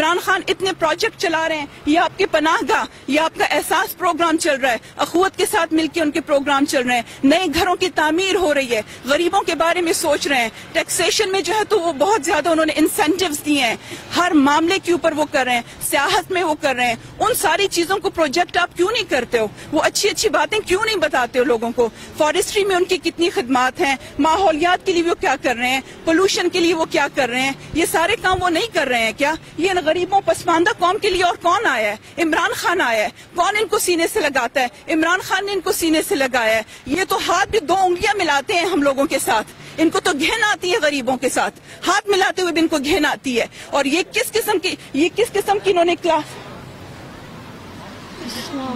عمران خان اتنے پروجیکٹ چلا رہے ہیں, یہ آپ کے پناہ گاہ, یہ آپ کا احساس پروگرام چل رہا ہے, اخوت کے ساتھ مل کے ان کے پروگرام چل رہے ہیں, نئے گھروں کی تعمیر ہو رہی ہے, غریبوں کے بارے میں سوچ رہے ہیں, ٹیکسیشن میں جو ہے تو وہ بہت زیادہ انہوں نے انسینٹیوز دیے ہیں, ہر معاملے کے اوپر وہ کر رہے ہیں, سیاحت میں وہ کر رہے ہیں. ان ساری چیزوں کو پروجیکٹ آپ کیوں نہیں کرتے ہو؟ وہ اچھی اچھی باتیں کیوں نہیں بتاتے ہو لوگوں کو؟ فارسٹری میں ان کی کتنی خدمات ہیں, ماحولیات کے لیے وہ کیا کر رہے ہیں, پولوشن کے لیے وہ کیا کر رہے ہیں, یہ سارے کام وہ نہیں کر رہے ہیں کیا؟ یہ غریبوں پسماندہ قوم کے لیے اور کون آیا ہے؟ عمران خان آیا ہے. کون ان کو سینے سے لگاتا ہے؟ عمران خان نے ان کو سینے سے لگایا ہے. یہ تو ہاتھ بھی 2 انگلیاں ملاتے ہیں ہم لوگوں کے ساتھ, ان کو تو گھن آتی ہے غریبوں کے ساتھ, ہاتھ ملاتے ہوئے بھی ان کو گھن آتی ہے. اور یہ کس قسم کی انہوں نے کلاس.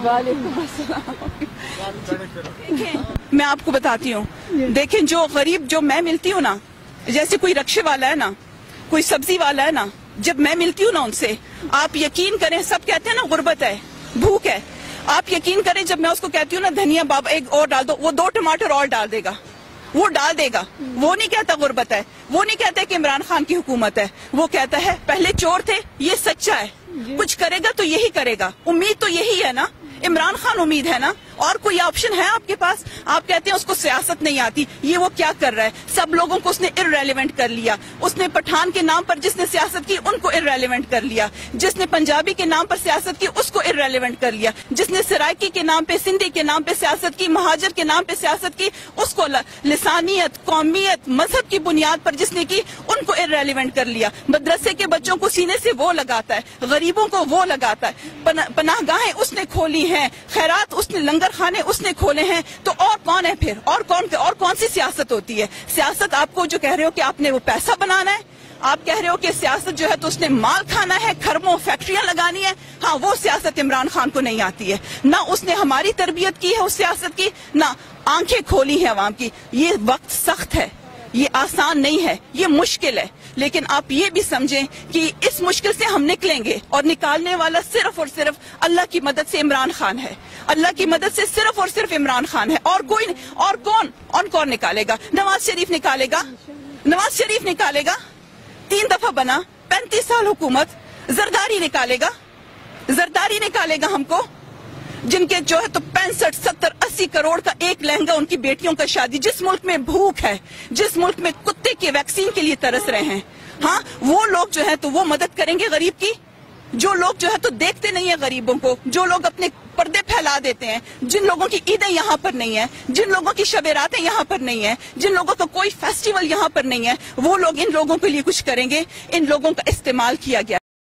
وعلیکم السلام. میں آپ کو بتاتی ہوں, دیکھیں جو غریب جو میں ملتی ہوں نا, جیسے کوئی رکشے والا ہے نا, کوئی سبزی والا ہے نا, جب میں ملتی ہوں نا ان سے, آپ یقین کریں, سب کہتے ہیں نا غربت ہے, بھوک ہے, آپ یقین کریں جب میں اس کو کہتی ہوں نا دھنیا بابا ایک اور ڈال دو, وہ 2 ٹماٹر اور ڈال دے گا, وہ ڈال دے گا. وہ نہیں کہتا غربت ہے, وہ نہیں کہتا کہ عمران خان کی حکومت ہے, وہ کہتا ہے پہلے چور تھے, یہ سچا ہے, کچھ کرے گا تو یہی کرے گا. امید تو یہی ہے نا, عمران خان امید ہے نا, اور کوئی آپشن ہے آپ کے پاس؟ آپ کہتے ہیں اس کو سیاست نہیں آتی, یہ وہ کیا کر رہا ہے؟ سب لوگوں کو اس نے irrelevant کر لیا. اس نے پٹھان کے نام پر جس نے سیاست کی ان کو irrelevant کر لیا, جس نے پنجابی کے نام پر سیاست کی اس کو irrelevant کر لیا, جس نے سرائکی کے نام پہ, سندھی کے نام پہ سیاست کی, مہاجر کے نام پہ سیاست کی, اس کو لسانیت, قومیت, مذہب کی بنیاد پر جس نے کی ان کو irrelevant کر لیا. مدرسے کے بچوں کو سینے سے وہ لگاتا ہے, غریبوں کو وہ لگاتا ہے, پناہ گاہیں اس نے کھولی ہیں, خیرات اس نے, لنگر خانے اس نے کھولے ہیں, تو اور کون ہے پھر؟ اور کون سی سیاست ہوتی ہے؟ سیاست آپ کو جو کہہ رہے ہو کہ آپ نے وہ پیسہ بنانا ہے, آپ کہہ رہے ہو کہ سیاست جو ہے تو اس نے مال کھانا ہے, کھربوں فیکٹریاں لگانی ہے, ہاں وہ سیاست عمران خان کو نہیں آتی ہے. نہ اس نے ہماری تربیت کی ہے اس سیاست کی, نہ آنکھیں کھولی ہیں عوام کی. یہ وقت سخت ہے, یہ آسان نہیں ہے, یہ مشکل ہے, لیکن آپ یہ بھی سمجھیں کہ اس مشکل سے ہم نکلیں گے, اور نکالنے والا صرف اور صرف اللہ کی مدد سے عمران خان ہے. اللہ کی مدد سے صرف اور صرف عمران خان ہے, اور کوئی اور کون نکالے گا؟ نواز شریف نکالے گا, نواز شریف نکالے گا, 3 دفعہ بنا, 35 سال حکومت. زرداری نکالے گا, زرداری نکالے گا ہم کو, جن کے جو ہے تو 65, 70, 80 کروڑ کا ایک لہنگا ان کی بیٹیوں کا شادی. جس ملک میں بھوک ہے, جس ملک میں کتے کے ویکسین کے لیے ترس رہے ہیں, ہاں وہ لوگ جو ہے تو وہ مدد کریں گے غریب کی؟ جو لوگ جو ہے تو دیکھتے نہیں ہیں غریبوں کو, جو لوگ اپنے پردے پھیلا دیتے ہیں, جن لوگوں کی عیدیں یہاں پر نہیں ہیں, جن لوگوں کی شب راتیں یہاں پر نہیں ہیں, جن لوگوں کا کوئی فیسٹیول یہاں پر نہیں ہے, وہ لوگ ان لوگوں کے لیے کچھ کریں گے؟ ان لوگوں کا استعمال کیا گیا